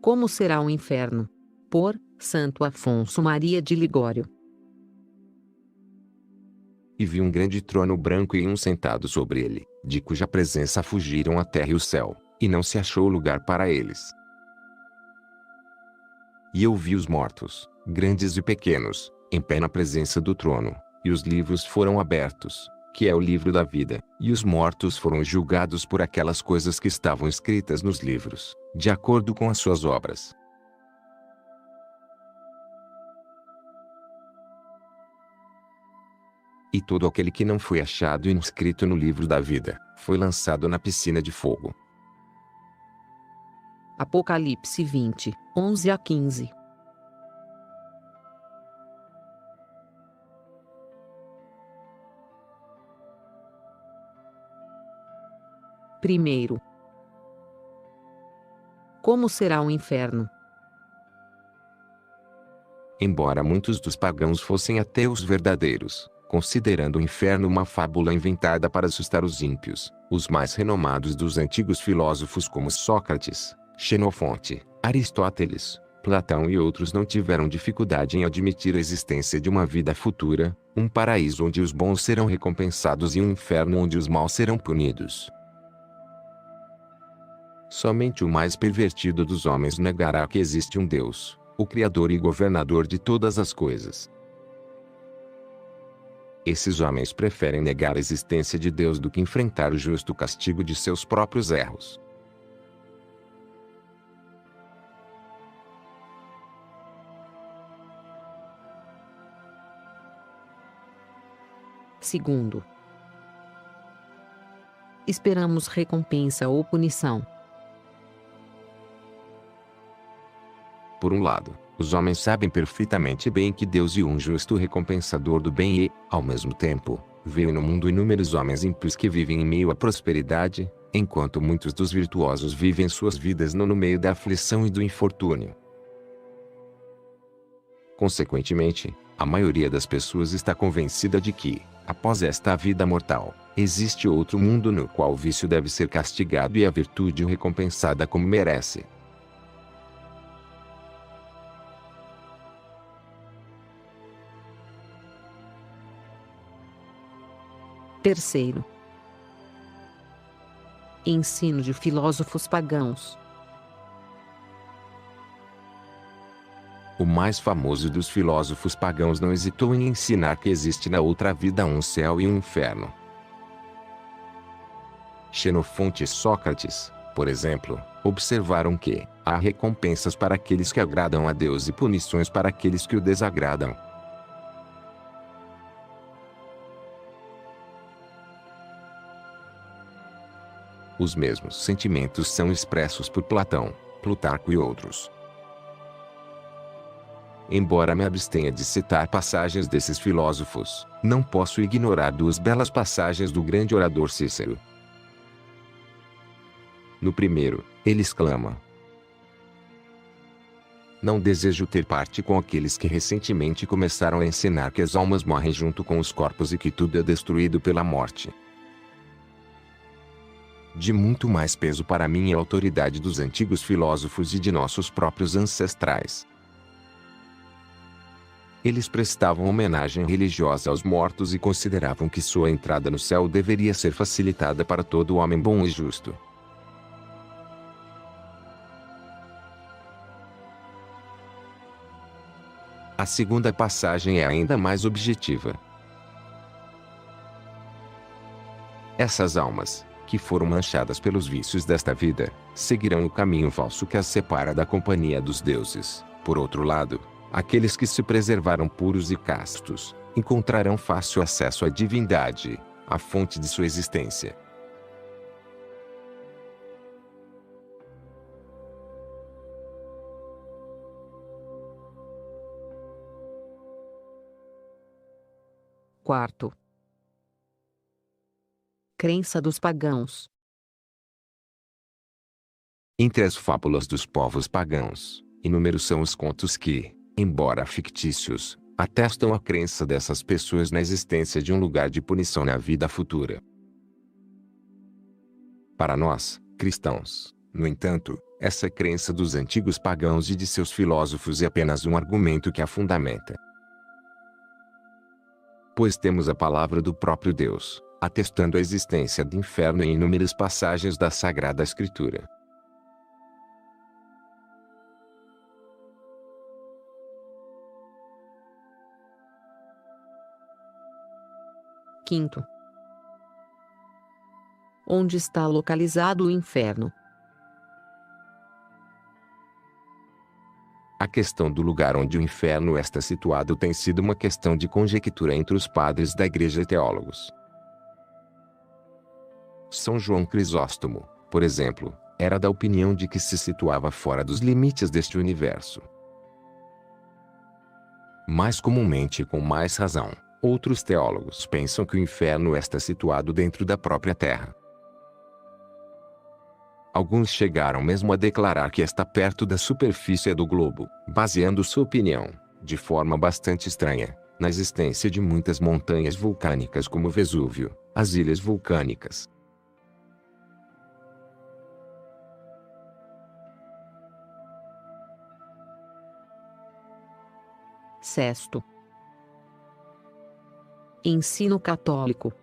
Como será o inferno? Por Santo Afonso Maria de Ligório. E vi um grande trono branco e um sentado sobre ele, de cuja presença fugiram a terra e o céu, e não se achou lugar para eles. E eu vi os mortos, grandes e pequenos, em pé na presença do trono, e os livros foram abertos, que é o livro da vida, e os mortos foram julgados por aquelas coisas que estavam escritas nos livros, de acordo com as suas obras. E todo aquele que não foi achado inscrito no livro da vida, foi lançado na piscina de fogo. Apocalipse 20, 11 a 15. Primeiro. Como será o inferno? Embora muitos dos pagãos fossem ateus verdadeiros, considerando o inferno uma fábula inventada para assustar os ímpios, os mais renomados dos antigos filósofos como Sócrates, Xenofonte, Aristóteles, Platão e outros não tiveram dificuldade em admitir a existência de uma vida futura, um paraíso onde os bons serão recompensados e um inferno onde os maus serão punidos. Somente o mais pervertido dos homens negará que existe um Deus, o Criador e governador de todas as coisas. Esses homens preferem negar a existência de Deus do que enfrentar o justo castigo de seus próprios erros. Segundo. Esperamos recompensa ou punição. Por um lado, os homens sabem perfeitamente bem que Deus é um justo recompensador do bem e, ao mesmo tempo, veem no mundo inúmeros homens ímpios que vivem em meio à prosperidade, enquanto muitos dos virtuosos vivem suas vidas no meio da aflição e do infortúnio. Consequentemente, a maioria das pessoas está convencida de que, após esta vida mortal, existe outro mundo no qual o vício deve ser castigado e a virtude recompensada como merece. Terceiro. Ensino de filósofos pagãos. O mais famoso dos filósofos pagãos não hesitou em ensinar que existe na outra vida um céu e um inferno. Xenofonte e Sócrates, por exemplo, observaram que há recompensas para aqueles que agradam a Deus e punições para aqueles que o desagradam. Os mesmos sentimentos são expressos por Platão, Plutarco e outros. Embora me abstenha de citar passagens desses filósofos, não posso ignorar duas belas passagens do grande orador Cícero. No primeiro, ele exclama: "Não desejo ter parte com aqueles que recentemente começaram a ensinar que as almas morrem junto com os corpos e que tudo é destruído pela morte. De muito mais peso para mim é a autoridade dos antigos filósofos e de nossos próprios ancestrais. Eles prestavam homenagem religiosa aos mortos e consideravam que sua entrada no céu deveria ser facilitada para todo homem bom e justo. A segunda passagem é ainda mais objetiva. Essas almas, que foram manchadas pelos vícios desta vida, seguirão o caminho falso que as separa da companhia dos deuses. Por outro lado, aqueles que se preservaram puros e castos, encontrarão fácil acesso à divindade, a fonte de sua existência. Quarto. Crença dos pagãos. Entre as fábulas dos povos pagãos, inúmeros são os contos que, embora fictícios, atestam a crença dessas pessoas na existência de um lugar de punição na vida futura. Para nós, cristãos, No entanto, essa crença dos antigos pagãos e de seus filósofos é apenas um argumento que a fundamenta. Pois temos a palavra do próprio Deus, atestando a existência do inferno em inúmeras passagens da Sagrada Escritura. Quinto. Onde está localizado o inferno? A questão do lugar onde o inferno está situado tem sido uma questão de conjectura entre os padres da Igreja e teólogos. São João Crisóstomo, por exemplo, era da opinião de que se situava fora dos limites deste universo. Mais comumente e com mais razão, outros teólogos pensam que o inferno está situado dentro da própria Terra. Alguns chegaram mesmo a declarar que está perto da superfície do globo, baseando sua opinião, de forma bastante estranha, na existência de muitas montanhas vulcânicas como Vesúvio, as ilhas vulcânicas. Sexto. Ensino católico.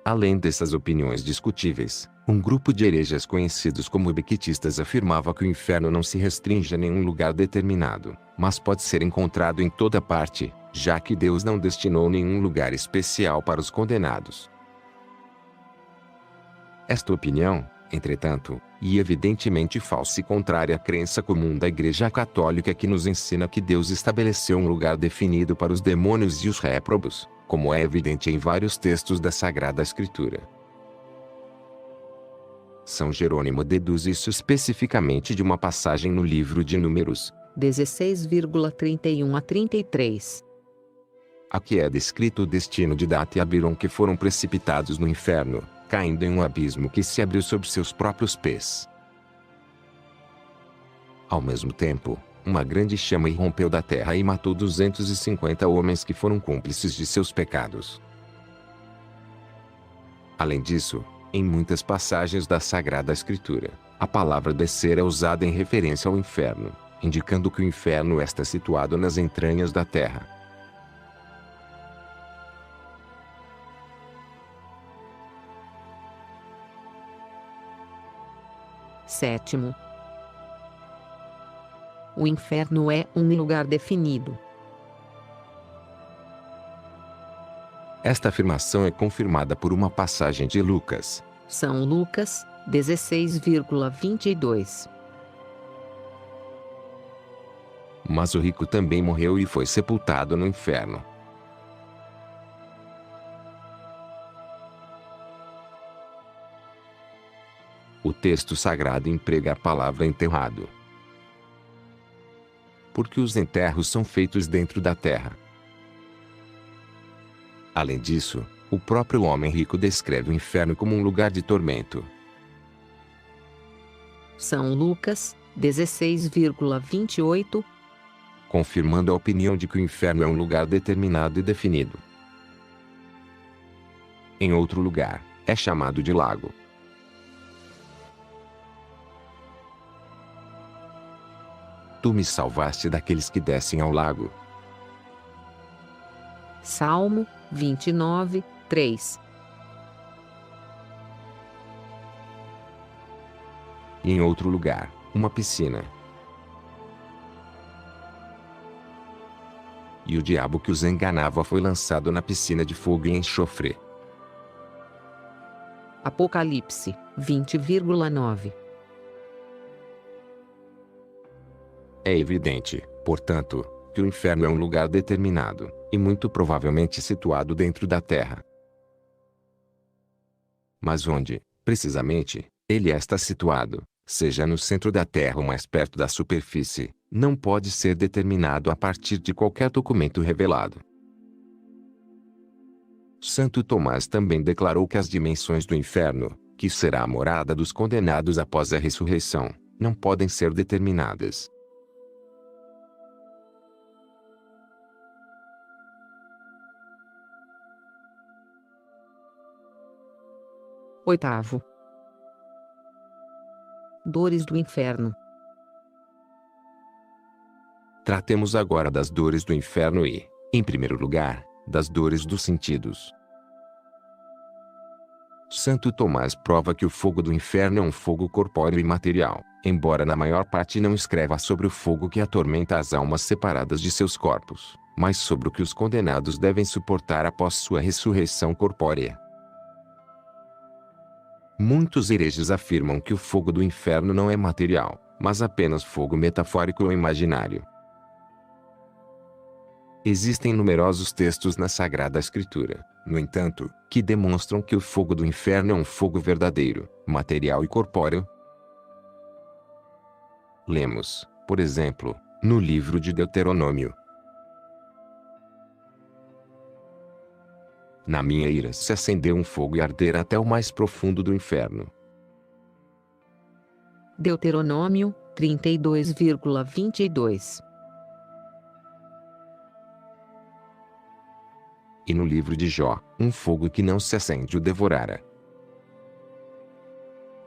Além dessas opiniões discutíveis, um grupo de hereges conhecidos como bequitistas afirmava que o inferno não se restringe a nenhum lugar determinado, mas pode ser encontrado em toda parte, já que Deus não destinou nenhum lugar especial para os condenados. Esta opinião, entretanto, é evidentemente falsa e contrária à crença comum da Igreja Católica que nos ensina que Deus estabeleceu um lugar definido para os demônios e os réprobos, como é evidente em vários textos da Sagrada Escritura. São Jerônimo deduz isso especificamente de uma passagem no livro de Números 16,31 a 33. Aqui é descrito o destino de Dat e Abiram que foram precipitados no inferno, caindo em um abismo que se abriu sob seus próprios pés. Ao mesmo tempo, uma grande chama irrompeu da terra e matou 250 homens que foram cúmplices de seus pecados. Além disso, em muitas passagens da Sagrada Escritura, a palavra descer é usada em referência ao inferno, indicando que o inferno está situado nas entranhas da terra. Sétimo. O inferno é um lugar definido. Esta afirmação é confirmada por uma passagem de Lucas. São Lucas 16,22. Mas o rico também morreu e foi sepultado no inferno. O texto sagrado emprega a palavra enterrado, porque os enterros são feitos dentro da terra. Além disso, o próprio homem rico descreve o inferno como um lugar de tormento. São Lucas 16,28. Confirmando a opinião de que o inferno é um lugar determinado e definido. Em outro lugar, é chamado de lago. Tu me salvaste daqueles que descem ao lago. Salmo 29, 3. E em outro lugar, uma piscina. E o diabo que os enganava foi lançado na piscina de fogo e enxofre. Apocalipse 20,9. É evidente, portanto, que o inferno é um lugar determinado, e muito provavelmente situado dentro da terra. Mas onde, precisamente, ele está situado, seja no centro da terra ou mais perto da superfície, não pode ser determinado a partir de qualquer documento revelado. Santo Tomás também declarou que as dimensões do inferno, que será a morada dos condenados após a ressurreição, não podem ser determinadas. Oitavo. Dores do inferno. Tratemos agora das dores do inferno e, em primeiro lugar, das dores dos sentidos. Santo Tomás prova que o fogo do inferno é um fogo corpóreo e material, embora na maior parte não escreva sobre o fogo que atormenta as almas separadas de seus corpos, mas sobre o que os condenados devem suportar após sua ressurreição corpórea. Muitos hereges afirmam que o fogo do inferno não é material, mas apenas fogo metafórico ou imaginário. Existem numerosos textos na Sagrada Escritura, no entanto, que demonstram que o fogo do inferno é um fogo verdadeiro, material e corpóreo. Lemos, por exemplo, no livro de Deuteronômio: Na minha ira se acendeu um fogo e arder até o mais profundo do inferno. Deuteronômio 32,22. E no livro de Jó, um fogo que não se acende o devorara.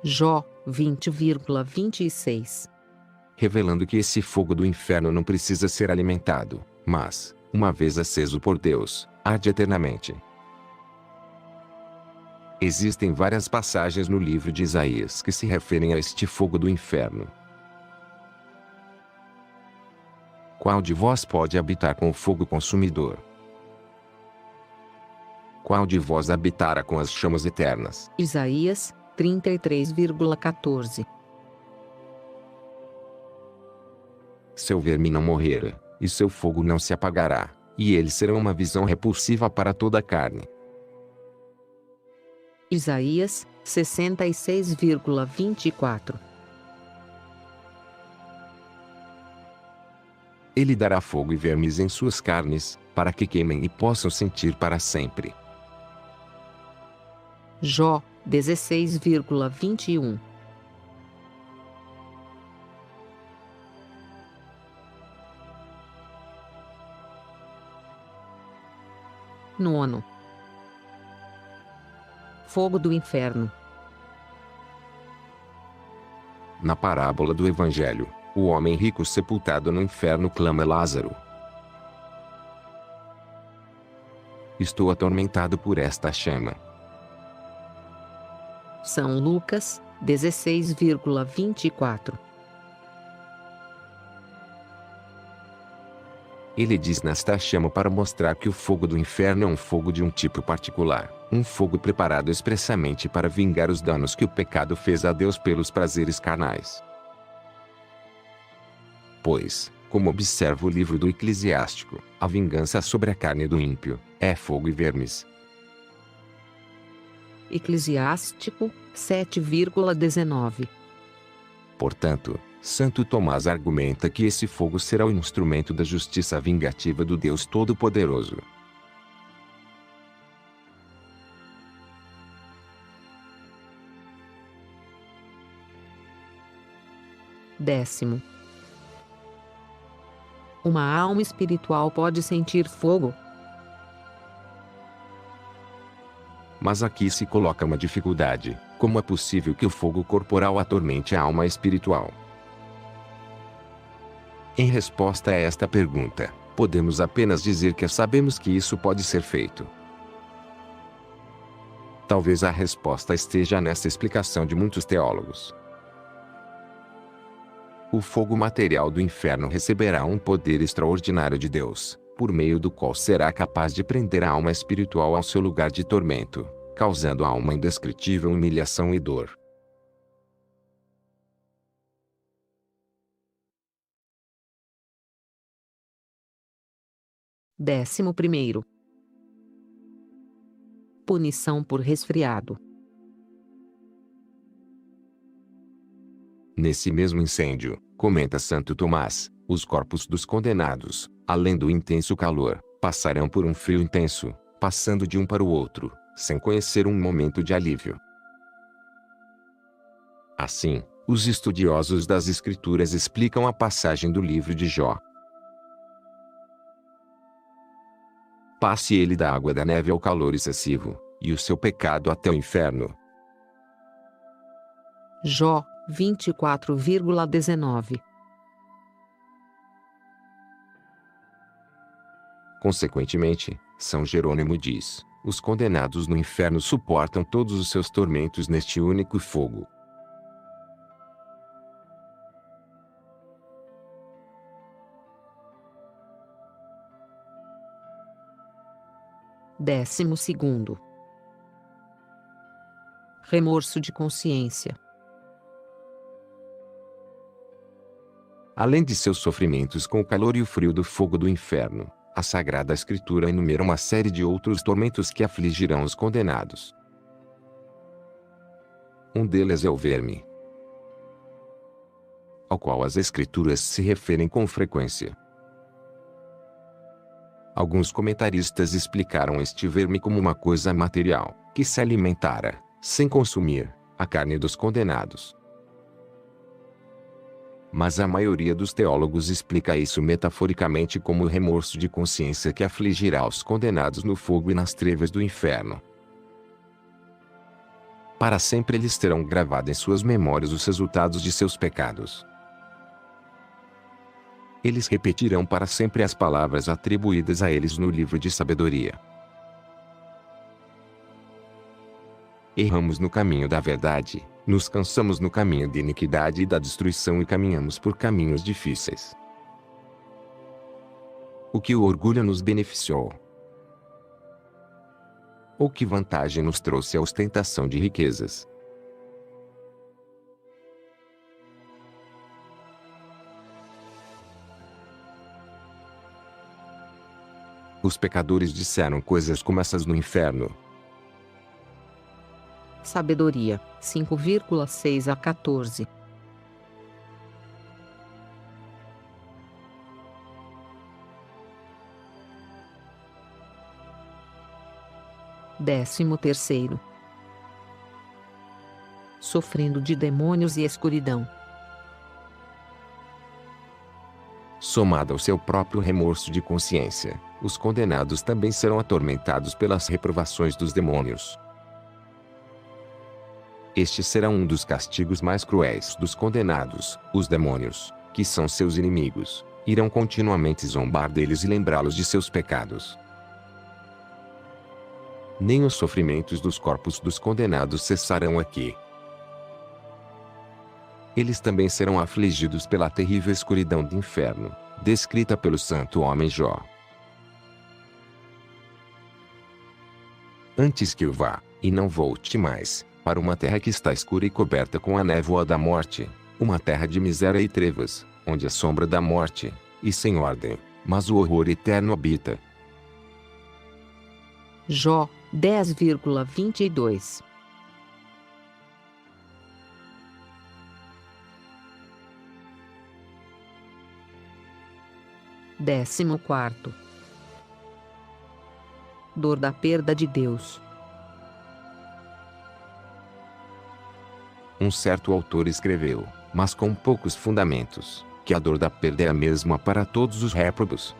Jó 20,26. Revelando que esse fogo do inferno não precisa ser alimentado, mas, uma vez aceso por Deus, arde eternamente. Existem várias passagens no livro de Isaías que se referem a este fogo do inferno. Qual de vós pode habitar com o fogo consumidor? Qual de vós habitará com as chamas eternas? Isaías 33,14. Seu verme não morrerá, e seu fogo não se apagará, e eles serão uma visão repulsiva para toda a carne. Isaías 66,24. Ele dará fogo e vermes em suas carnes, para que queimem e possam sentir para sempre. Jó 16,21. Nono. Fogo do inferno. Na parábola do Evangelho, o homem rico sepultado no inferno clama: Lázaro, estou atormentado por esta chama. São Lucas 16,24. Ele diz nesta chama para mostrar que o fogo do inferno é um fogo de um tipo particular, um fogo preparado expressamente para vingar os danos que o pecado fez a Deus pelos prazeres carnais. Pois, como observa o livro do Eclesiástico, a vingança sobre a carne do ímpio é fogo e vermes. Eclesiástico 7,19. Portanto, Santo Tomás argumenta que esse fogo será o instrumento da justiça vingativa do Deus Todo-Poderoso. Décimo. Uma alma espiritual pode sentir fogo? Mas aqui se coloca uma dificuldade: como é possível que o fogo corporal atormente a alma espiritual? Em resposta a esta pergunta, podemos apenas dizer que sabemos que isso pode ser feito. Talvez a resposta esteja nessa explicação de muitos teólogos. O fogo material do inferno receberá um poder extraordinário de Deus, por meio do qual será capaz de prender a alma espiritual ao seu lugar de tormento, causando à alma indescritível humilhação e dor. Décimo primeiro. Punição por resfriado. Nesse mesmo incêndio, comenta Santo Tomás, os corpos dos condenados, além do intenso calor, passarão por um frio intenso, passando de um para o outro, sem conhecer um momento de alívio. Assim, os estudiosos das Escrituras explicam a passagem do livro de Jó. Passe ele da água da neve ao calor excessivo, e o seu pecado até o inferno. Jó 24,19. Consequentemente, São Jerônimo diz: os condenados no inferno suportam todos os seus tormentos neste único fogo. Décimo segundo. Remorso de consciência. Além de seus sofrimentos com o calor e o frio do fogo do inferno, a Sagrada Escritura enumera uma série de outros tormentos que afligirão os condenados. Um deles é o verme, ao qual as Escrituras se referem com frequência. Alguns comentaristas explicaram este verme como uma coisa material, que se alimentara, sem consumir, a carne dos condenados. Mas a maioria dos teólogos explica isso metaforicamente como o remorso de consciência que afligirá os condenados no fogo e nas trevas do inferno. Para sempre eles terão gravado em suas memórias os resultados de seus pecados. Eles repetirão para sempre as palavras atribuídas a eles no livro de sabedoria. Erramos no caminho da verdade, nos cansamos no caminho de iniquidade e da destruição e caminhamos por caminhos difíceis. O que o orgulho nos beneficiou? Ou que vantagem nos trouxe a ostentação de riquezas? Os pecadores disseram coisas como essas no inferno. Sabedoria, 5,6 a 14. Décimo terceiro. Sofrendo de demônios e escuridão. Somado ao seu próprio remorso de consciência, os condenados também serão atormentados pelas reprovações dos demônios. Este será um dos castigos mais cruéis dos condenados. Os demônios, que são seus inimigos, irão continuamente zombar deles e lembrá-los de seus pecados. Nem os sofrimentos dos corpos dos condenados cessarão aqui. Eles também serão afligidos pela terrível escuridão do inferno, descrita pelo santo homem Jó. Antes que eu vá, e não volte mais, para uma terra que está escura e coberta com a névoa da morte, uma terra de miséria e trevas, onde a sombra da morte, e sem ordem, mas o horror eterno habita. Jó, 10,22. Décimo quarto. Dor da perda de Deus. Um certo autor escreveu, mas com poucos fundamentos, que a dor da perda é a mesma para todos os réprobos.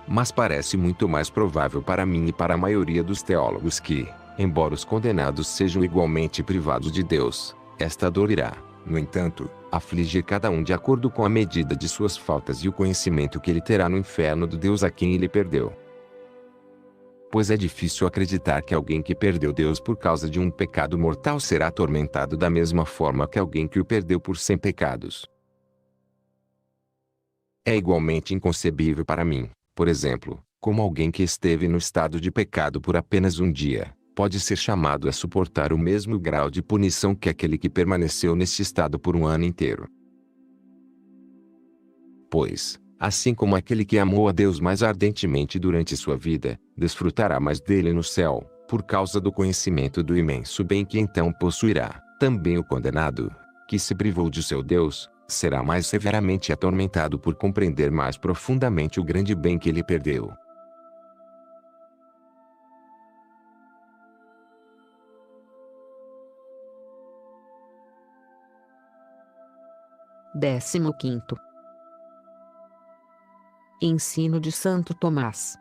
Mas parece muito mais provável para mim e para a maioria dos teólogos que, embora os condenados sejam igualmente privados de Deus, esta dor irá, no entanto, afligir cada um de acordo com a medida de suas faltas e o conhecimento que ele terá no inferno do Deus a quem ele perdeu. Pois é difícil acreditar que alguém que perdeu Deus por causa de um pecado mortal será atormentado da mesma forma que alguém que o perdeu por 100 pecados. É igualmente inconcebível para mim, por exemplo, como alguém que esteve no estado de pecado por apenas um dia, pode ser chamado a suportar o mesmo grau de punição que aquele que permaneceu nesse estado por um ano inteiro. Pois, assim como aquele que amou a Deus mais ardentemente durante sua vida, desfrutará mais dele no céu, por causa do conhecimento do imenso bem que então possuirá, também o condenado, que se privou de seu Deus, será mais severamente atormentado por compreender mais profundamente o grande bem que ele perdeu. Décimo quinto. Ensino de Santo Tomás.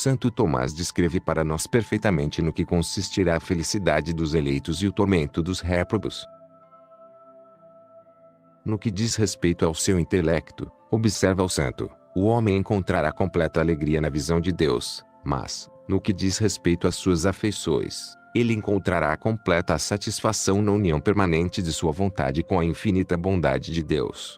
Santo Tomás descreve para nós perfeitamente no que consistirá a felicidade dos eleitos e o tormento dos réprobos. No que diz respeito ao seu intelecto, observa o santo, o homem encontrará completa alegria na visão de Deus, mas, no que diz respeito às suas afeições, ele encontrará completa satisfação na união permanente de sua vontade com a infinita bondade de Deus.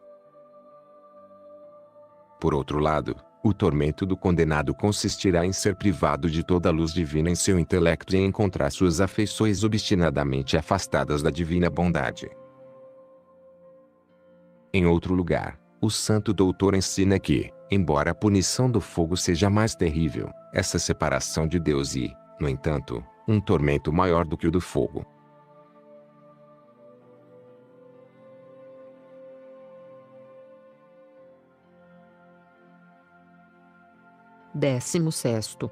Por outro lado, o tormento do condenado consistirá em ser privado de toda a luz divina em seu intelecto e em encontrar suas afeições obstinadamente afastadas da divina bondade. Em outro lugar, o santo doutor ensina que, embora a punição do fogo seja mais terrível, essa separação de Deus e, no entanto, um tormento maior do que o do fogo. Décimo sexto.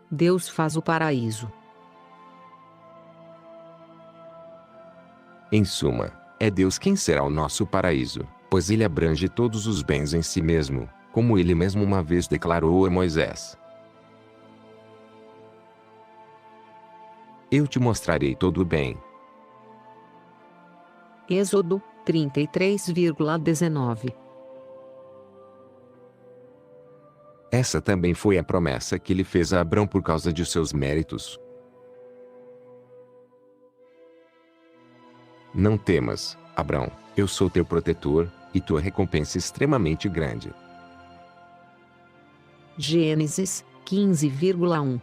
Deus faz o paraíso. Em suma, é Deus quem será o nosso paraíso, pois ele abrange todos os bens em si mesmo, como ele mesmo uma vez declarou a Moisés. Eu te mostrarei todo o bem. Êxodo 33,19. Essa também foi a promessa que ele fez a Abrão por causa de seus méritos. Não temas, Abrão, eu sou teu protetor, e tua recompensa extremamente grande. Gênesis 15,1.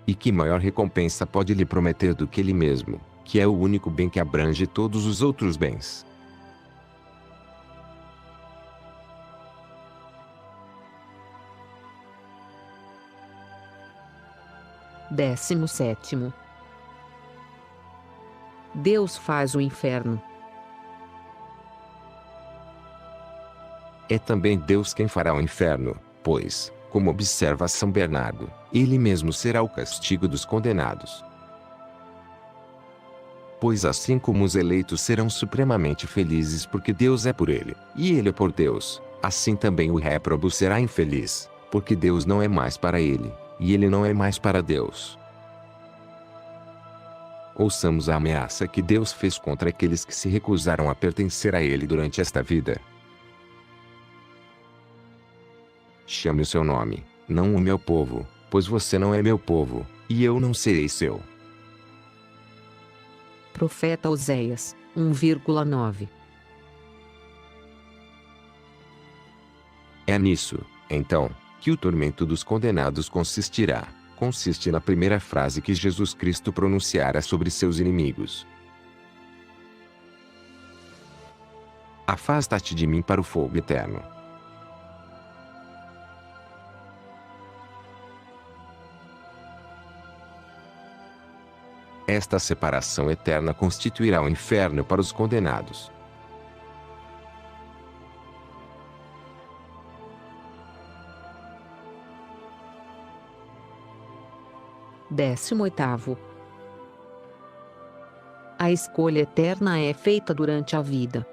E que maior recompensa pode lhe prometer do que ele mesmo, que é o único bem que abrange todos os outros bens? Décimo sétimo. Deus faz o inferno. É também Deus quem fará o inferno, pois, como observa São Bernardo, ele mesmo será o castigo dos condenados. Pois assim como os eleitos serão supremamente felizes porque Deus é por ele, e ele é por Deus, assim também o réprobo será infeliz, porque Deus não é mais para ele, e ele não é mais para Deus. Ouçamos a ameaça que Deus fez contra aqueles que se recusaram a pertencer a ele durante esta vida. Chame o seu nome, não o meu povo, pois você não é meu povo, e eu não serei seu. Profeta Oséias 1,9. É nisso, então, que o tormento dos condenados consistirá. Consiste na primeira frase que Jesus Cristo pronunciara sobre seus inimigos. Afasta-te de mim para o fogo eterno. Esta separação eterna constituirá o inferno para os condenados. Décimo oitavo. A escolha eterna é feita durante a vida.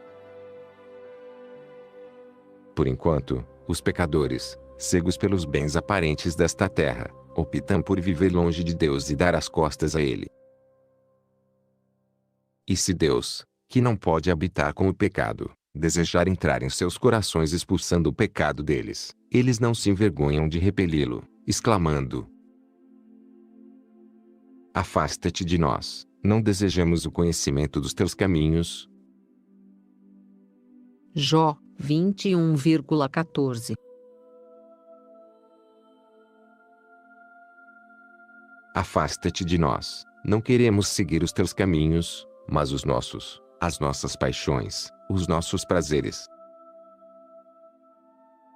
Por enquanto, os pecadores, cegos pelos bens aparentes desta terra, optam por viver longe de Deus e dar as costas a Ele. E se Deus, que não pode habitar com o pecado, desejar entrar em seus corações expulsando o pecado deles, eles não se envergonham de repeli-lo, exclamando: afasta-te de nós, não desejamos o conhecimento dos teus caminhos. Jó 21,14. Afasta-te de nós, não queremos seguir os teus caminhos, mas os nossos, as nossas paixões, os nossos prazeres.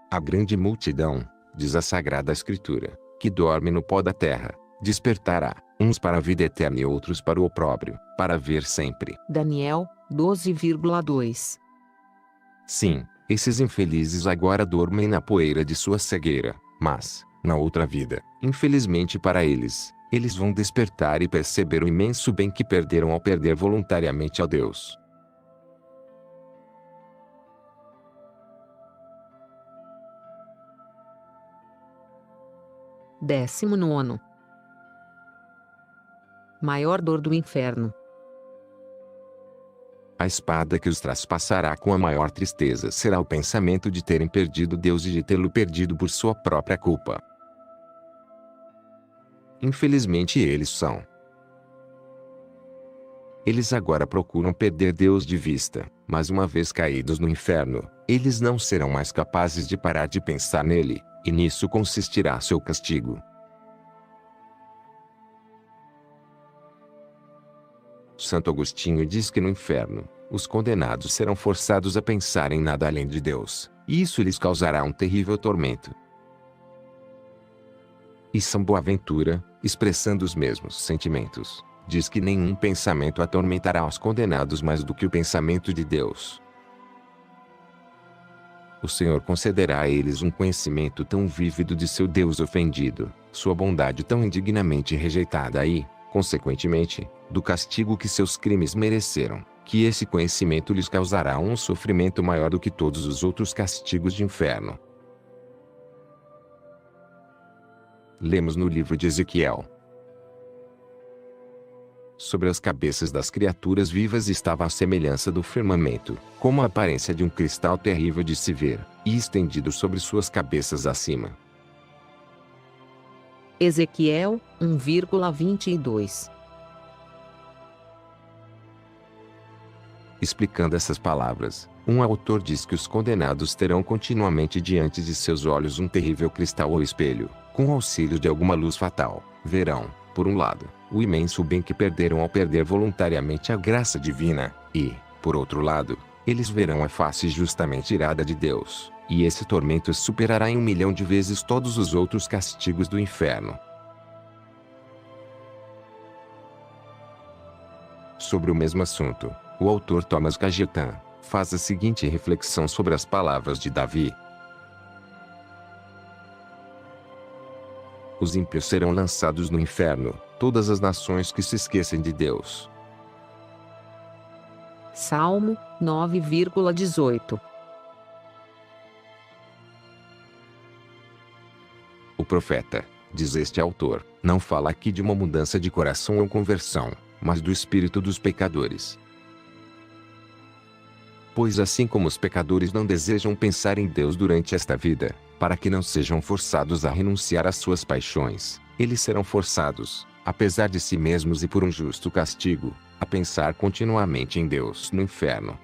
A grande multidão, diz a Sagrada Escritura, que dorme no pó da terra, despertará, uns para a vida eterna e outros para o opróbrio, para ver sempre. Daniel 12,2. Sim, esses infelizes agora dormem na poeira de sua cegueira, mas, na outra vida, infelizmente para eles, eles vão despertar e perceber o imenso bem que perderam ao perder voluntariamente a Deus. 19º. Maior dor do inferno. A espada que os traspassará com a maior tristeza será o pensamento de terem perdido Deus e de tê-lo perdido por sua própria culpa. Infelizmente eles são. Eles agora procuram perder Deus de vista, mas uma vez caídos no inferno, eles não serão mais capazes de parar de pensar nele, e nisso consistirá seu castigo. Santo Agostinho diz que no inferno, os condenados serão forçados a pensar em nada além de Deus, e isso lhes causará um terrível tormento. E São Boaventura, expressando os mesmos sentimentos, diz que nenhum pensamento atormentará os condenados mais do que o pensamento de Deus. O Senhor concederá a eles um conhecimento tão vívido de seu Deus ofendido, sua bondade tão indignamente rejeitada e, consequentemente, do castigo que seus crimes mereceram, que esse conhecimento lhes causará um sofrimento maior do que todos os outros castigos de inferno. Lemos no livro de Ezequiel. Sobre as cabeças das criaturas vivas estava a semelhança do firmamento, como a aparência de um cristal terrível de se ver, e estendido sobre suas cabeças acima. Ezequiel 1,22. Explicando essas palavras, um autor diz que os condenados terão continuamente diante de seus olhos um terrível cristal ou espelho, com o auxílio de alguma luz fatal. Verão, por um lado, o imenso bem que perderam ao perder voluntariamente a graça divina, e, por outro lado, eles verão a face justamente irada de Deus, e esse tormento superará em 1.000.000 de vezes todos os outros castigos do inferno. Sobre o mesmo assunto, o autor Thomas Cajetan faz a seguinte reflexão sobre as palavras de Davi: os ímpios serão lançados no inferno, todas as nações que se esquecem de Deus. Salmo 9,18. O profeta, diz este autor, não fala aqui de uma mudança de coração ou conversão, mas do espírito dos pecadores. Pois assim como os pecadores não desejam pensar em Deus durante esta vida, para que não sejam forçados a renunciar às suas paixões, eles serão forçados, apesar de si mesmos e por um justo castigo, a pensar continuamente em Deus no inferno.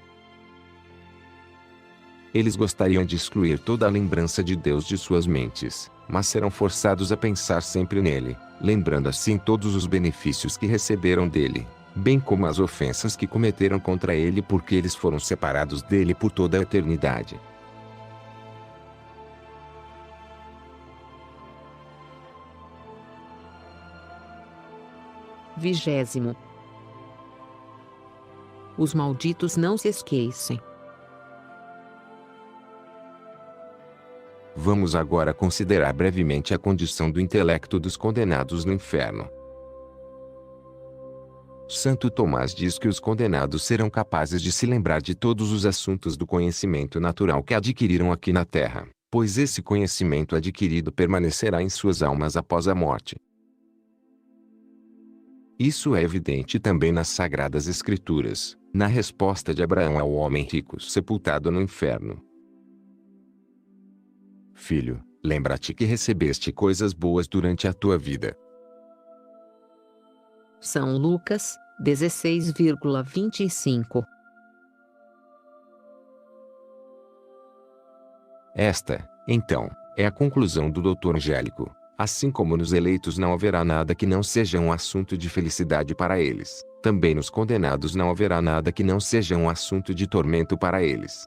Eles gostariam de excluir toda a lembrança de Deus de suas mentes, mas serão forçados a pensar sempre nele, lembrando assim todos os benefícios que receberam dele, bem como as ofensas que cometeram contra ele porque eles foram separados dele por toda a eternidade. Vigésimo. Os malditos não se esquecem. Vamos agora considerar brevemente a condição do intelecto dos condenados no inferno. Santo Tomás diz que os condenados serão capazes de se lembrar de todos os assuntos do conhecimento natural que adquiriram aqui na terra, pois esse conhecimento adquirido permanecerá em suas almas após a morte. Isso é evidente também nas Sagradas Escrituras, na resposta de Abraão ao homem rico sepultado no inferno. Filho, lembra-te que recebeste coisas boas durante a tua vida. São Lucas 16,25. Esta, então, é a conclusão do Dr. Angélico. Assim como nos eleitos não haverá nada que não seja um assunto de felicidade para eles, também nos condenados não haverá nada que não seja um assunto de tormento para eles.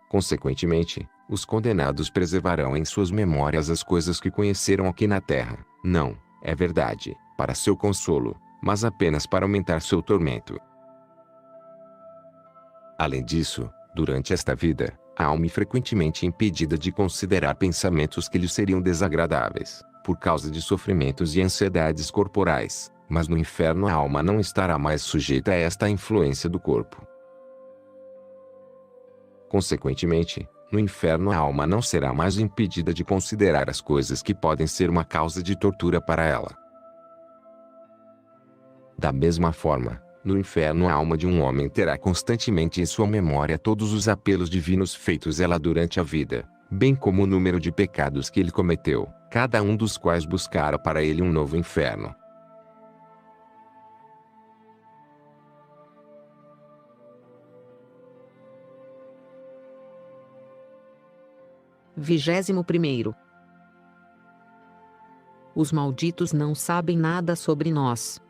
Consequentemente, os condenados preservarão em suas memórias as coisas que conheceram aqui na terra, não, é verdade, para seu consolo, mas apenas para aumentar seu tormento. Além disso, durante esta vida, a alma é frequentemente impedida de considerar pensamentos que lhe seriam desagradáveis, por causa de sofrimentos e ansiedades corporais, mas no inferno a alma não estará mais sujeita a esta influência do corpo. Consequentemente, No inferno a alma não será mais impedida de considerar as coisas que podem ser uma causa de tortura para ela. Da mesma forma, no inferno a alma de um homem terá constantemente em sua memória todos os apelos divinos feitos ela durante a vida, bem como o número de pecados que ele cometeu, cada um dos quais buscara para ele um novo inferno. Vigésimo primeiro. Os malditos não sabem nada sobre nós.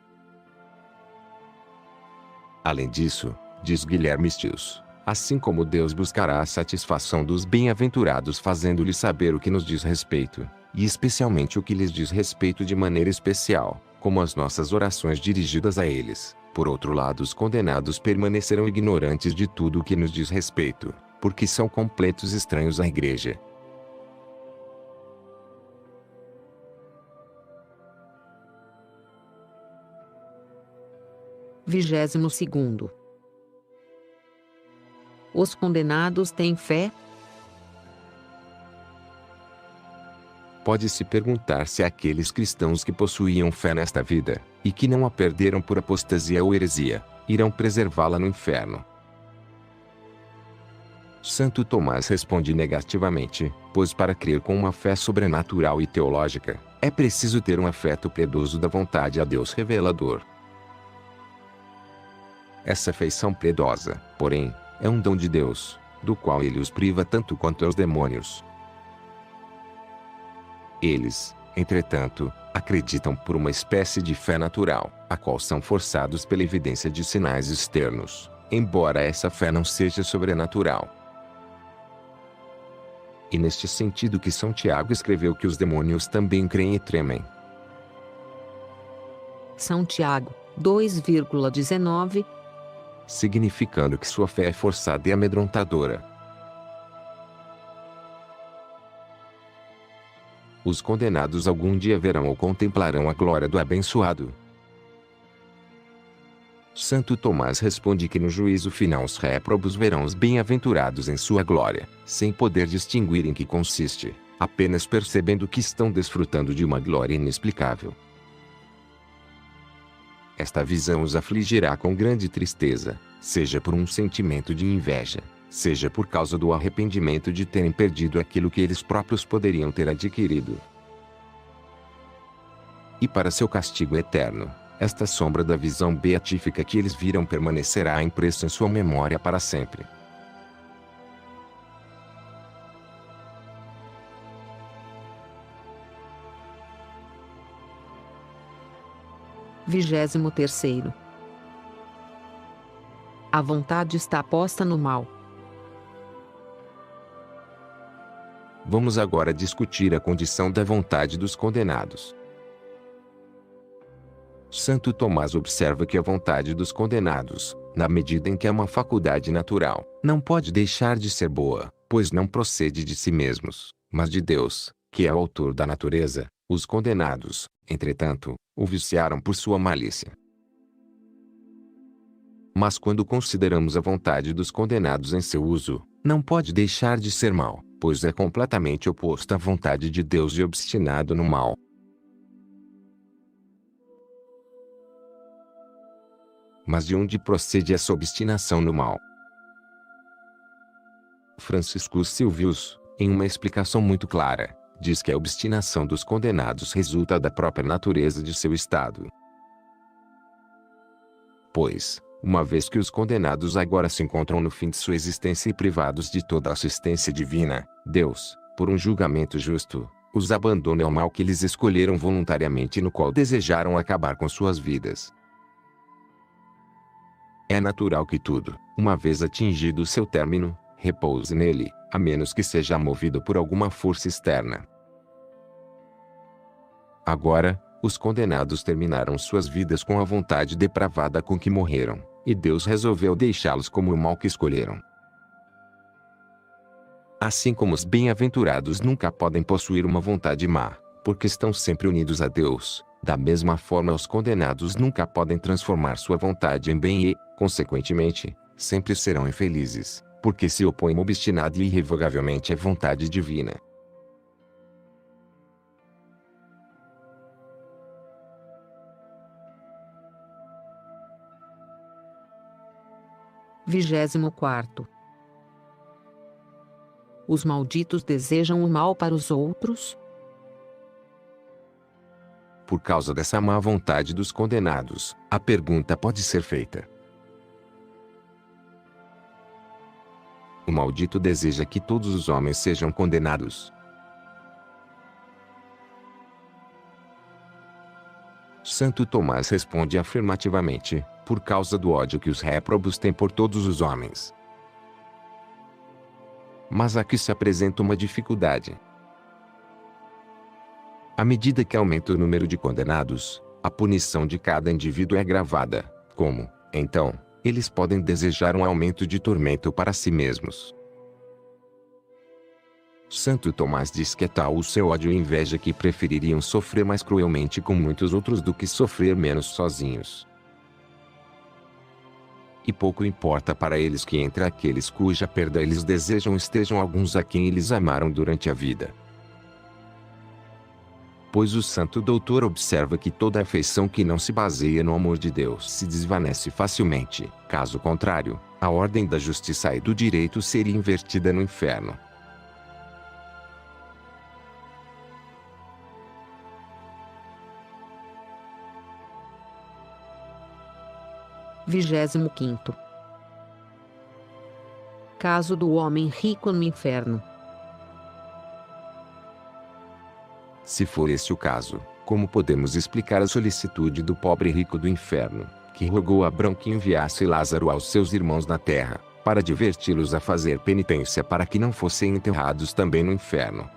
Além disso, diz Guilherme Stiles, assim como Deus buscará a satisfação dos bem-aventurados fazendo-lhes saber o que nos diz respeito, e especialmente o que lhes diz respeito de maneira especial, como as nossas orações dirigidas a eles. Por outro lado, os condenados permanecerão ignorantes de tudo o que nos diz respeito, porque são completos estranhos à igreja. Vigésimo segundo. Os condenados têm fé? Pode-se perguntar se aqueles cristãos que possuíam fé nesta vida, e que não a perderam por apostasia ou heresia, irão preservá-la no inferno. Santo Tomás responde negativamente, pois para crer com uma fé sobrenatural e teológica, é preciso ter um afeto piedoso da vontade a Deus revelador. Essa feição piedosa, porém, é um dom de Deus, do qual ele os priva tanto quanto aos demônios. Eles, entretanto, acreditam por uma espécie de fé natural, a qual são forçados pela evidência de sinais externos, embora essa fé não seja sobrenatural. E neste sentido que São Tiago escreveu que os demônios também creem e tremem. São Tiago, 2,19. Significando que sua fé é forçada e amedrontadora. Os condenados algum dia verão ou contemplarão a glória do abençoado. Santo Tomás responde que no juízo final os réprobos verão os bem-aventurados em sua glória, sem poder distinguir em que consiste, apenas percebendo que estão desfrutando de uma glória inexplicável. Esta visão os afligirá com grande tristeza, seja por um sentimento de inveja, seja por causa do arrependimento de terem perdido aquilo que eles próprios poderiam ter adquirido. E para seu castigo eterno, esta sombra da visão beatífica que eles viram permanecerá impressa em sua memória para sempre. Vigésimo terceiro. A vontade está posta no mal. Vamos agora discutir a condição da vontade dos condenados. Santo Tomás observa que a vontade dos condenados, na medida em que é uma faculdade natural, não pode deixar de ser boa, pois não procede de si mesmos, mas de Deus, que é o autor da natureza. Os condenados, entretanto, o viciaram por sua malícia. Mas quando consideramos a vontade dos condenados em seu uso, não pode deixar de ser mal, pois é completamente oposto à vontade de Deus e obstinado no mal. Mas de onde procede essa obstinação no mal? Franciscus Silvius, em uma explicação muito clara, diz que a obstinação dos condenados resulta da própria natureza de seu estado. Pois, uma vez que os condenados agora se encontram no fim de sua existência e privados de toda assistência divina, Deus, por um julgamento justo, os abandona ao mal que eles escolheram voluntariamente e no qual desejaram acabar com suas vidas. É natural que tudo, uma vez atingido seu término, repouse nele, a menos que seja movido por alguma força externa. Agora, os condenados terminaram suas vidas com a vontade depravada com que morreram, e Deus resolveu deixá-los como o mal que escolheram. Assim como os bem-aventurados nunca podem possuir uma vontade má, porque estão sempre unidos a Deus, da mesma forma os condenados nunca podem transformar sua vontade em bem e, consequentemente, sempre serão infelizes, porque se opõem obstinada e irrevogavelmente à vontade divina. Vigésimo quarto. Os malditos desejam o mal para os outros? Por causa dessa má vontade dos condenados, a pergunta pode ser feita: o maldito deseja que todos os homens sejam condenados? Santo Tomás responde afirmativamente, por causa do ódio que os réprobos têm por todos os homens. Mas aqui se apresenta uma dificuldade. À medida que aumenta o número de condenados, a punição de cada indivíduo é agravada. Como, então, eles podem desejar um aumento de tormento para si mesmos? Santo Tomás diz que é tal o seu ódio e inveja que prefeririam sofrer mais cruelmente com muitos outros do que sofrer menos sozinhos. E pouco importa para eles que entre aqueles cuja perda eles desejam estejam alguns a quem eles amaram durante a vida. Pois o santo doutor observa que toda afeição que não se baseia no amor de Deus se desvanece facilmente, caso contrário, a ordem da justiça e do direito seria invertida no inferno. Vigésimo quinto. Caso do homem rico no inferno. Se for esse o caso, como podemos explicar a solicitude do pobre rico do inferno, que rogou a Abrão que enviasse Lázaro aos seus irmãos na terra, para diverti-los a fazer penitência para que não fossem enterrados também no inferno?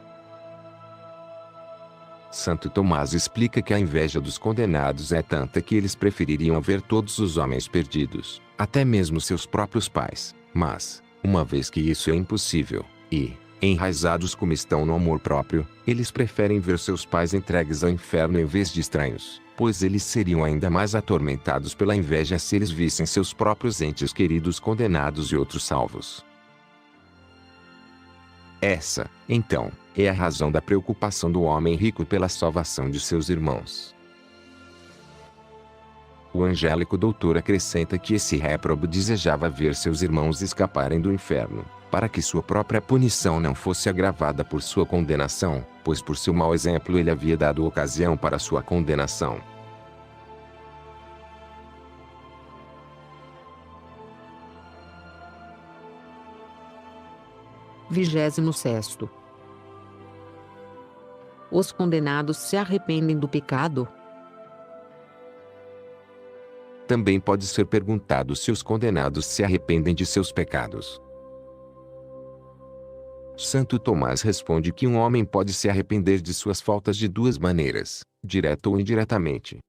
Santo Tomás explica que a inveja dos condenados é tanta que eles prefeririam ver todos os homens perdidos, até mesmo seus próprios pais, mas, uma vez que isso é impossível, e, enraizados como estão no amor próprio, eles preferem ver seus pais entregues ao inferno em vez de estranhos, pois eles seriam ainda mais atormentados pela inveja se eles vissem seus próprios entes queridos condenados e outros salvos. Essa, então, é a razão da preocupação do homem rico pela salvação de seus irmãos. O angélico doutor acrescenta que esse réprobo desejava ver seus irmãos escaparem do inferno, para que sua própria punição não fosse agravada por sua condenação, pois por seu mau exemplo ele havia dado ocasião para sua condenação. Vigésimo sexto. Os condenados se arrependem do pecado? Também pode ser perguntado se os condenados se arrependem de seus pecados. Santo Tomás responde que um homem pode se arrepender de suas faltas de duas maneiras, direta ou indiretamente.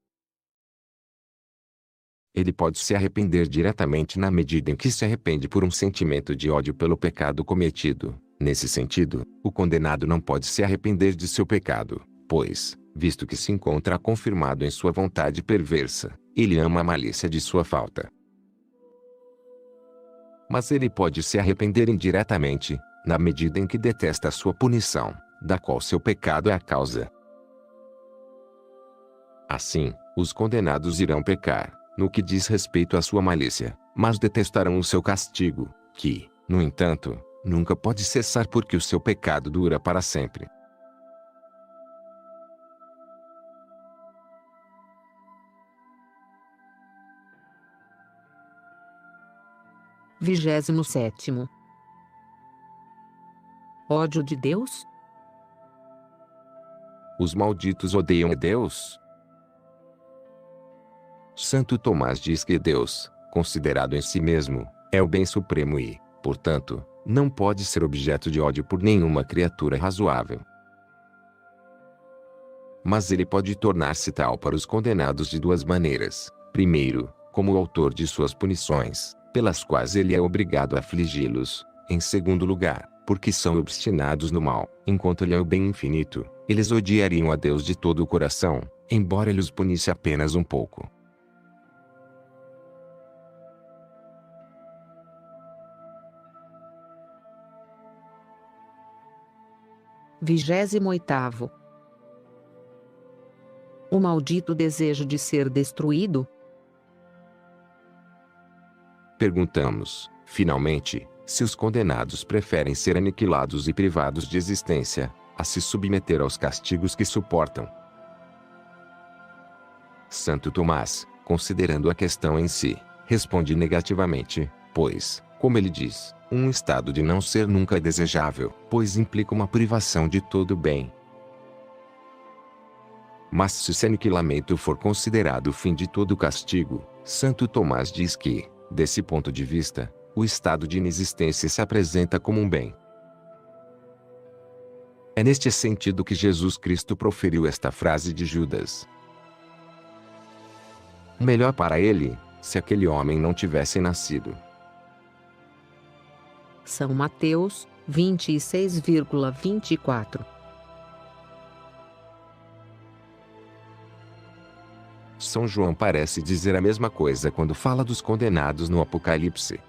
Ele pode se arrepender diretamente na medida em que se arrepende por um sentimento de ódio pelo pecado cometido. Nesse sentido, o condenado não pode se arrepender de seu pecado, pois, visto que se encontra confirmado em sua vontade perversa, ele ama a malícia de sua falta. Mas ele pode se arrepender indiretamente, na medida em que detesta a sua punição, da qual seu pecado é a causa. Assim, os condenados irão pecar, no que diz respeito à sua malícia, mas detestarão o seu castigo, que, no entanto, nunca pode cessar porque o seu pecado dura para sempre. Vigésimo sétimo. Ódio de Deus? Os malditos odeiam a Deus? Santo Tomás diz que Deus, considerado em si mesmo, é o bem supremo e, portanto, não pode ser objeto de ódio por nenhuma criatura razoável. Mas ele pode tornar-se tal para os condenados de duas maneiras. Primeiro, como o autor de suas punições, pelas quais ele é obrigado a afligi-los. Em segundo lugar, porque são obstinados no mal, enquanto ele é o bem infinito, eles odiariam a Deus de todo o coração, embora ele os punisse apenas um pouco. 28º. O maldito desejo de ser destruído? Perguntamos, finalmente, se os condenados preferem ser aniquilados e privados de existência, a se submeter aos castigos que suportam. Santo Tomás, considerando a questão em si, responde negativamente, pois, como ele diz, um estado de não ser nunca é desejável, pois implica uma privação de todo o bem. Mas se esse aniquilamento for considerado o fim de todo castigo, Santo Tomás diz que, desse ponto de vista, o estado de inexistência se apresenta como um bem. É neste sentido que Jesus Cristo proferiu esta frase de Judas. Melhor para ele, se aquele homem não tivesse nascido. São Mateus, 26,24. São João parece dizer a mesma coisa quando fala dos condenados no Apocalipse.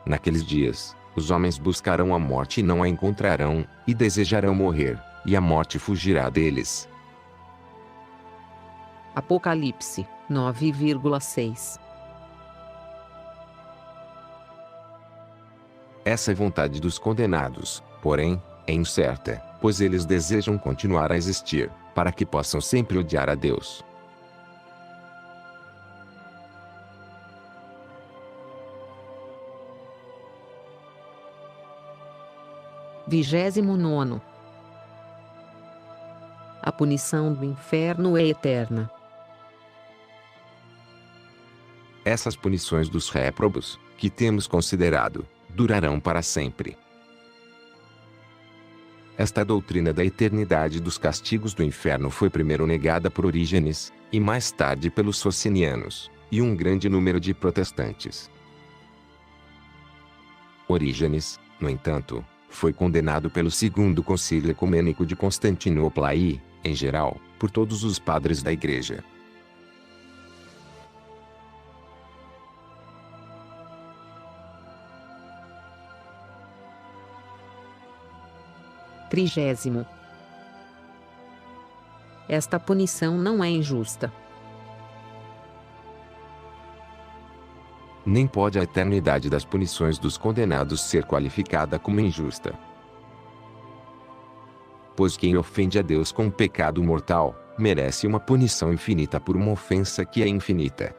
Naqueles dias, os homens buscarão a morte e não a encontrarão, e desejarão morrer, e a morte fugirá deles. Apocalipse, 9,6. Essa é a vontade dos condenados, porém, é incerta, pois eles desejam continuar a existir, para que possam sempre odiar a Deus. Vigésimo nono. A punição do inferno é eterna. Essas punições dos réprobos, que temos considerado, durarão para sempre. Esta doutrina da eternidade dos castigos do inferno foi primeiro negada por Orígenes, e mais tarde pelos socinianos, e um grande número de protestantes. Orígenes, no entanto, foi condenado pelo Segundo Concílio Ecumênico de Constantinopla e, em geral, por todos os padres da Igreja. Trigésimo. Esta punição não é injusta. Nem pode a eternidade das punições dos condenados ser qualificada como injusta. Pois quem ofende a Deus com um pecado mortal, merece uma punição infinita por uma ofensa que é infinita.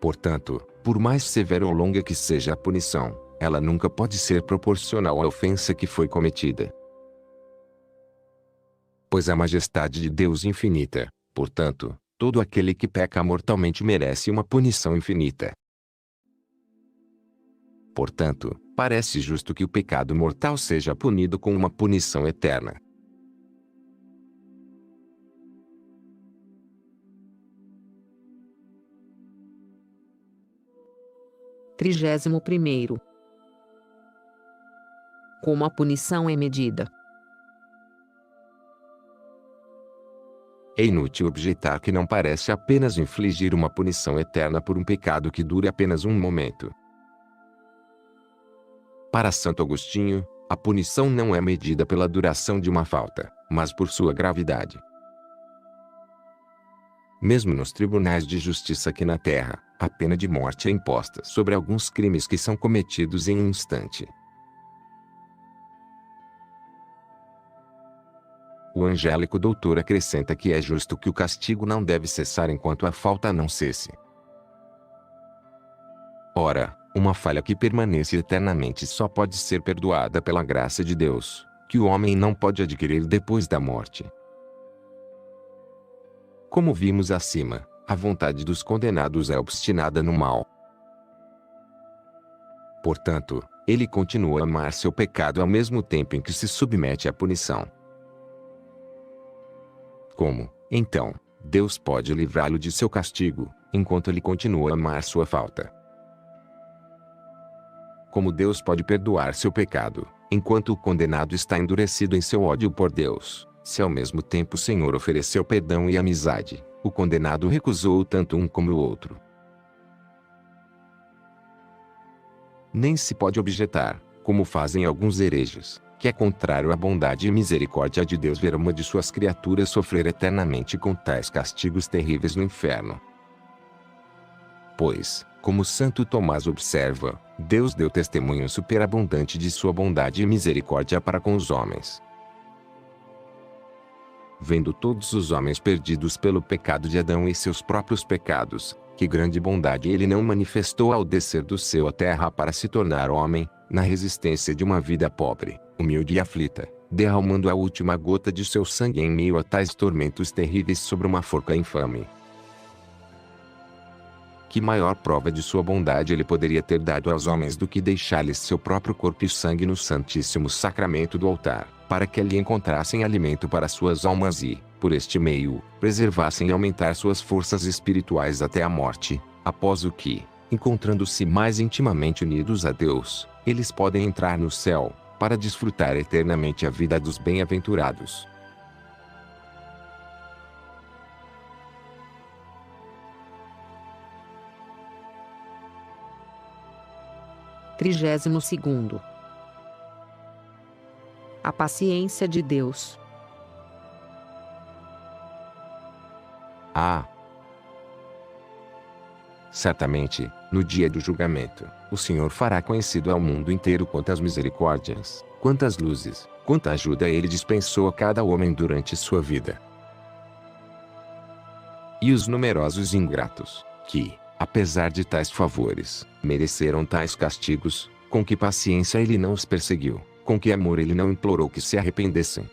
Portanto, por mais severa ou longa que seja a punição, ela nunca pode ser proporcional à ofensa que foi cometida. Pois a majestade de Deus é infinita, portanto, todo aquele que peca mortalmente merece uma punição infinita. Portanto, parece justo que o pecado mortal seja punido com uma punição eterna. Trigésimo primeiro. Como a punição é medida. É inútil objetar que não parece apenas infligir uma punição eterna por um pecado que dure apenas um momento. Para Santo Agostinho, a punição não é medida pela duração de uma falta, mas por sua gravidade. Mesmo nos tribunais de justiça aqui na Terra, a pena de morte é imposta sobre alguns crimes que são cometidos em um instante. O angélico doutor acrescenta que é justo que o castigo não deve cessar enquanto a falta não cesse. Ora, uma falha que permanece eternamente só pode ser perdoada pela graça de Deus, que o homem não pode adquirir depois da morte. Como vimos acima, a vontade dos condenados é obstinada no mal. Portanto, ele continua a amar seu pecado ao mesmo tempo em que se submete à punição. Como, então, Deus pode livrá-lo de seu castigo, enquanto ele continua a amar sua falta? Como Deus pode perdoar seu pecado, enquanto o condenado está endurecido em seu ódio por Deus, se ao mesmo tempo o Senhor ofereceu perdão e amizade, o condenado recusou tanto um como o outro? Nem se pode objetar, como fazem alguns hereges, que é contrário à bondade e misericórdia de Deus ver uma de suas criaturas sofrer eternamente com tais castigos terríveis no inferno. Pois, como Santo Tomás observa, Deus deu testemunho superabundante de sua bondade e misericórdia para com os homens. Vendo todos os homens perdidos pelo pecado de Adão e seus próprios pecados, que grande bondade ele não manifestou ao descer do céu à terra para se tornar homem, na resistência de uma vida pobre, humilde e aflita, derramando a última gota de seu sangue em meio a tais tormentos terríveis sobre uma forca infame. Que maior prova de sua bondade ele poderia ter dado aos homens do que deixar-lhes seu próprio corpo e sangue no Santíssimo Sacramento do altar, para que ali encontrassem alimento para suas almas e, por este meio, preservassem e aumentar suas forças espirituais até a morte, após o que, encontrando-se mais intimamente unidos a Deus, eles podem entrar no céu, para desfrutar eternamente a vida dos bem-aventurados. Trigésimo segundo. A paciência de Deus. Certamente, no dia do julgamento, o Senhor fará conhecido ao mundo inteiro quantas misericórdias, quantas luzes, quanta ajuda ele dispensou a cada homem durante sua vida. E os numerosos ingratos, que, apesar de tais favores, mereceram tais castigos, com que paciência ele não os perseguiu, com que amor ele não implorou que se arrependessem.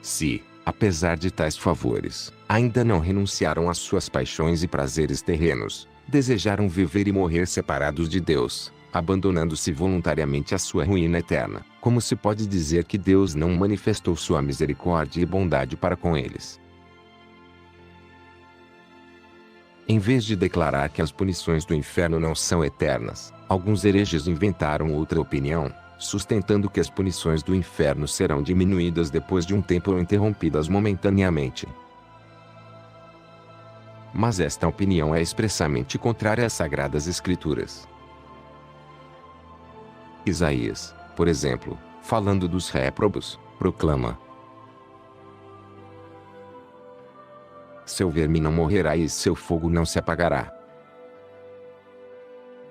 Se, apesar de tais favores, ainda não renunciaram às suas paixões e prazeres terrenos, desejaram viver e morrer separados de Deus, abandonando-se voluntariamente à sua ruína eterna, como se pode dizer que Deus não manifestou sua misericórdia e bondade para com eles? Em vez de declarar que as punições do inferno não são eternas, alguns hereges inventaram outra opinião, sustentando que as punições do inferno serão diminuídas depois de um tempo ou interrompidas momentaneamente. Mas esta opinião é expressamente contrária às Sagradas Escrituras. Isaías, por exemplo, falando dos réprobos, proclama: seu verme não morrerá e seu fogo não se apagará.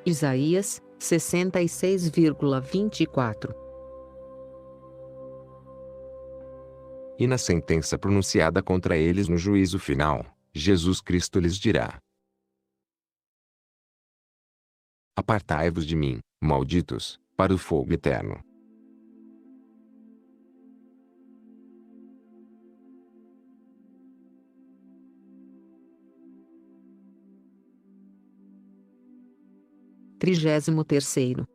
Isaías 66,24. E na sentença pronunciada contra eles no juízo final, Jesus Cristo lhes dirá: apartai-vos de mim, malditos, para o fogo eterno. Trigésimo terceiro.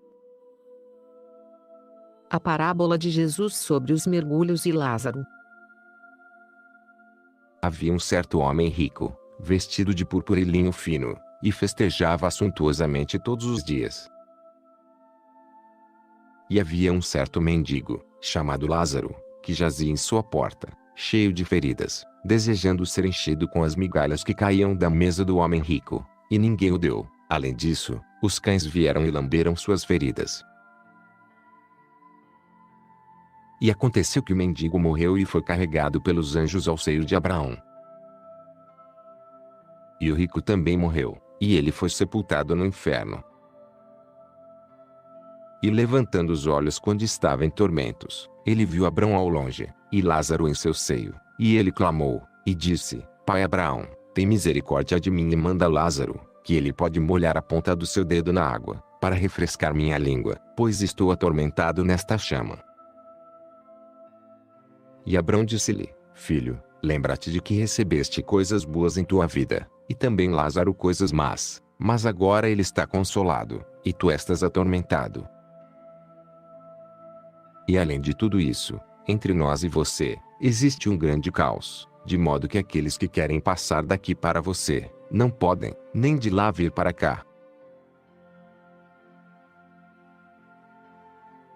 A parábola de Jesus sobre os mergulhos e Lázaro. Havia um certo homem rico, vestido de púrpura e linho fino, e festejava suntuosamente todos os dias. E havia um certo mendigo, chamado Lázaro, que jazia em sua porta, cheio de feridas, desejando ser enchido com as migalhas que caíam da mesa do homem rico, e ninguém o deu. Além disso, os cães vieram e lamberam suas feridas. E aconteceu que o mendigo morreu e foi carregado pelos anjos ao seio de Abraão. E o rico também morreu, e ele foi sepultado no inferno. E levantando os olhos quando estava em tormentos, ele viu Abraão ao longe, e Lázaro em seu seio, e ele clamou, e disse: Pai Abraão, tem misericórdia de mim e manda Lázaro, que ele pode molhar a ponta do seu dedo na água, para refrescar minha língua, pois estou atormentado nesta chama. E Abrão disse-lhe: Filho, lembra-te de que recebeste coisas boas em tua vida, e também Lázaro coisas más, mas agora ele está consolado, e tu estás atormentado. E além de tudo isso, entre nós e você, existe um grande caos, de modo que aqueles que querem passar daqui para você, não podem, nem de lá vir para cá.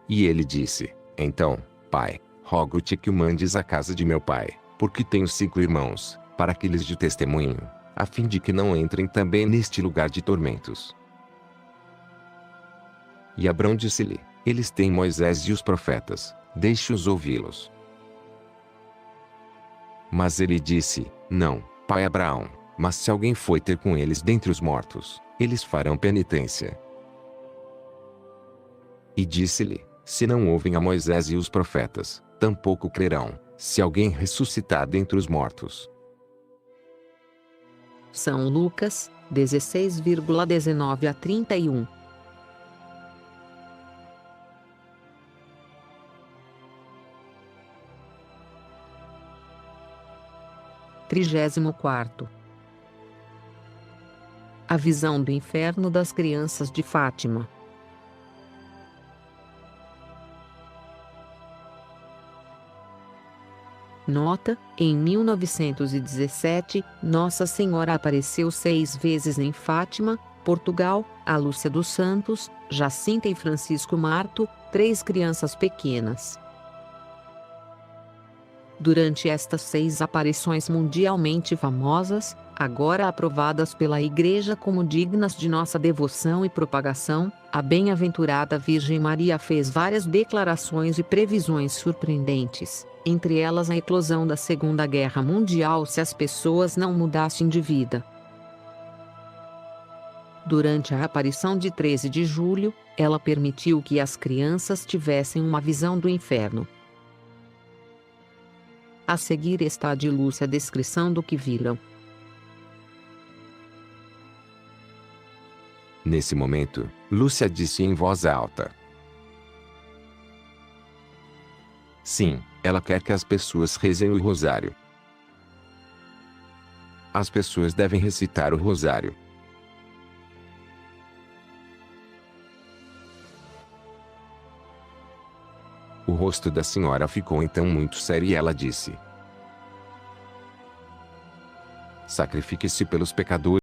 E ele disse: Então, pai, rogo-te que o mandes à casa de meu pai, porque tenho 5 irmãos, para que lhes dê testemunho, a fim de que não entrem também neste lugar de tormentos. E Abrão disse-lhe: Eles têm Moisés e os profetas, deixe-os ouvi-los. Mas ele disse: Não, pai Abraão, mas se alguém foi ter com eles dentre os mortos, eles farão penitência. E disse-lhe: Se não ouvem a Moisés e os profetas, tampouco crerão, se alguém ressuscitar dentre os mortos. São Lucas, 16,19 a 31. Trigésimo quarto. A visão do inferno das crianças de Fátima. Nota: em 1917, Nossa Senhora apareceu 6 vezes em Fátima, Portugal, a Lúcia dos Santos, Jacinta e Francisco Marto, 3 crianças pequenas. Durante estas 6 aparições mundialmente famosas, agora aprovadas pela Igreja como dignas de nossa devoção e propagação, a bem-aventurada Virgem Maria fez várias declarações e previsões surpreendentes, entre elas a eclosão da Segunda Guerra Mundial se as pessoas não mudassem de vida. Durante a aparição de 13 de julho, ela permitiu que as crianças tivessem uma visão do inferno. A seguir está a de Lúcia a descrição do que viram. Nesse momento, Lúcia disse em voz alta: Sim, ela quer que as pessoas rezem o rosário. As pessoas devem recitar o rosário. O rosto da senhora ficou então muito sério e ela disse: Sacrifique-se pelos pecadores.